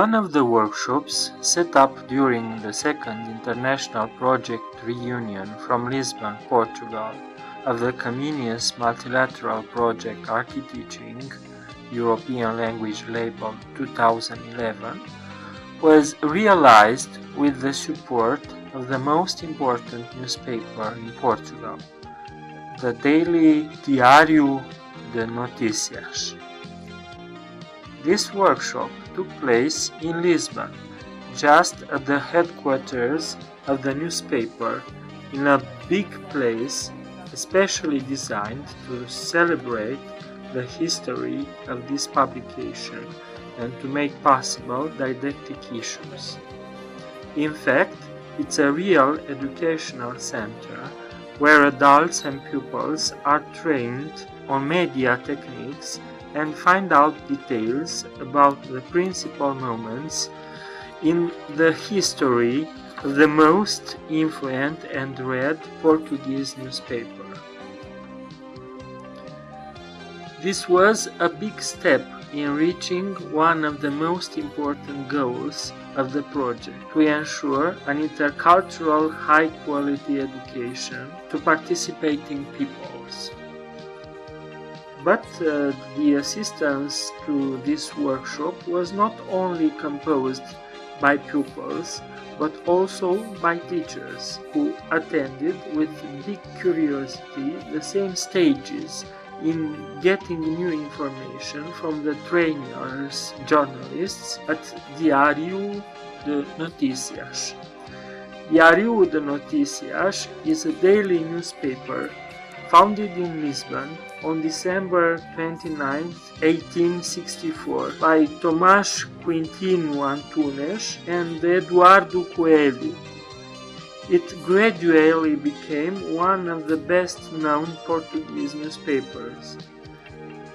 one of the workshops set up during the second international project reunion from Lisbon, Portugal, of the Comenius Multilateral Project Architeaching European Language Label 2011 was realized with the support of the most important newspaper in Portugal, the daily Diário de Notícias. This workshop took place in Lisbon, just at the headquarters of the newspaper, in a big place especially designed to celebrate the history of this publication and to make possible didactic issues. In fact, it's a real educational center where adults and pupils are trained on media techniques and find out details about the principal moments in the history of the most influent and read Portuguese newspaper. This was a big step in reaching one of the most important goals of the project, to ensure an intercultural high-quality education to participating peoples. But the assistance to this workshop was not only composed by pupils, but also by teachers who attended with big curiosity the same stages in getting new information from the trainers, journalists at Diário de Notícias. Diário de Notícias is a daily newspaper founded in Lisbon on December 29, 1864 by Tomás Quintino Antunes and Eduardo Coelho. It gradually became one of the best-known Portuguese newspapers.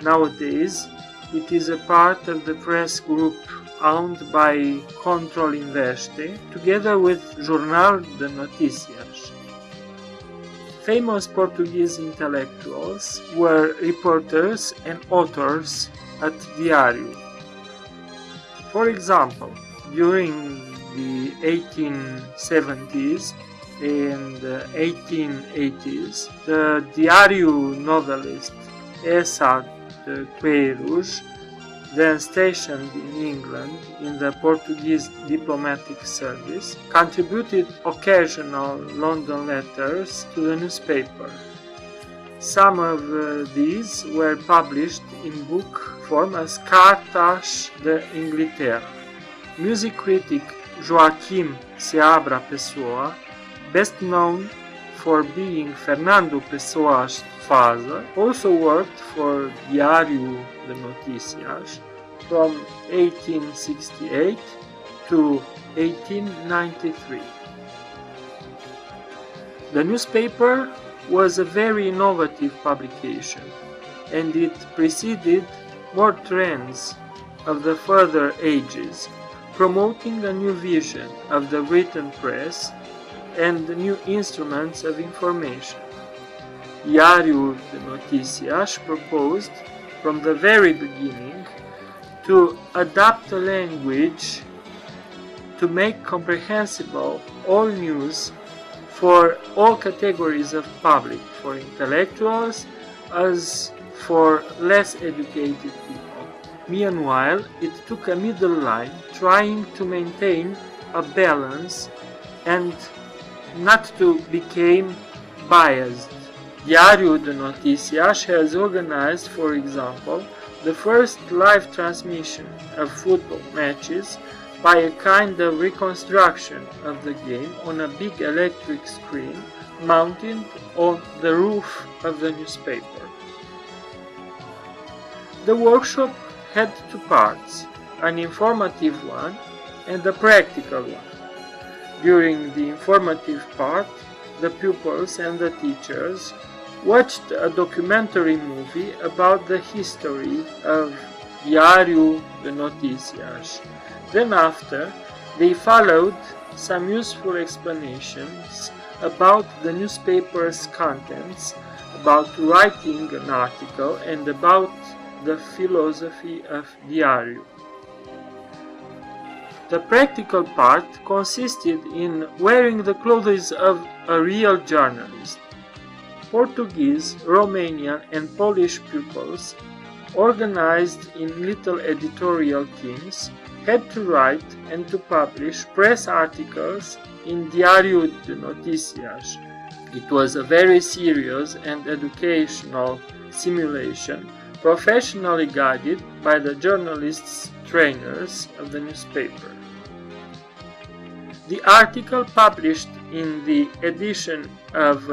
Nowadays, it is a part of the press group owned by Control Investe, together with Jornal de Notícias. Famous Portuguese intellectuals were reporters and authors at Diário. For example, during the 1870s and 1880s, the Diário novelist Essa de Queiroz, then stationed in England in the Portuguese diplomatic service, contributed occasional London letters to the newspaper. Some of these were published in book form as Cartas de Inglaterra. Music critic Joaquim Seabra Pessoa, best known for being Fernando Pessoa's father, also worked for Diário de Notícias from 1868 to 1893. The newspaper was a very innovative publication, and it preceded more trends of the further ages, promoting a new vision of the written press and new instruments of information. Diário de Notícias proposed from the very beginning to adapt a language to make comprehensible all news for all categories of public, for intellectuals as for less educated people. Meanwhile, it took a middle line, trying to maintain a balance and not to become biased. Diário de Notícias has organized, for example, the first live transmission of football matches by a kind of reconstruction of the game on a big electric screen mounted on the roof of the newspaper. The workshop had two parts, an informative one and a practical one. During the informative part, the pupils and the teachers watched a documentary movie about the history of Diário de Notícias. Then after, they followed some useful explanations about the newspaper's contents, about writing an article, and about the philosophy of Diário. The practical part consisted in wearing the clothes of a real journalist. Portuguese, Romanian and Polish pupils, organized in little editorial teams, had to write and to publish press articles in Diário de Notícias. It was a very serious and educational simulation, professionally guided by the journalists' trainers of the newspaper. The article published in the edition of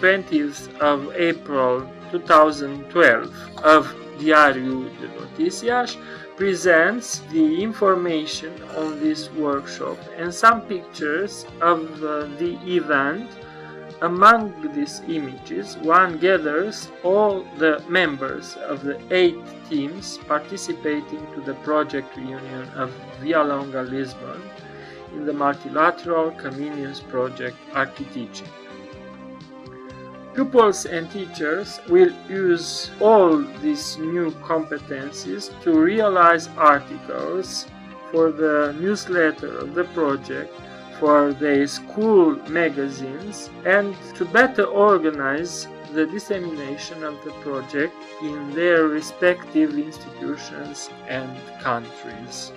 20th of April 2012 of Diário de Notícias presents the information on this workshop and some pictures of the event. Among these images, one gathers all the members of the 8 teams participating to the project reunion of Vialonga, Lisbon, in the Multilateral Comenius Project Architeaching. Pupils and teachers will use all these new competencies to realize articles for the newsletter of the project, for their school magazines, and to better organize the dissemination of the project in their respective institutions and countries.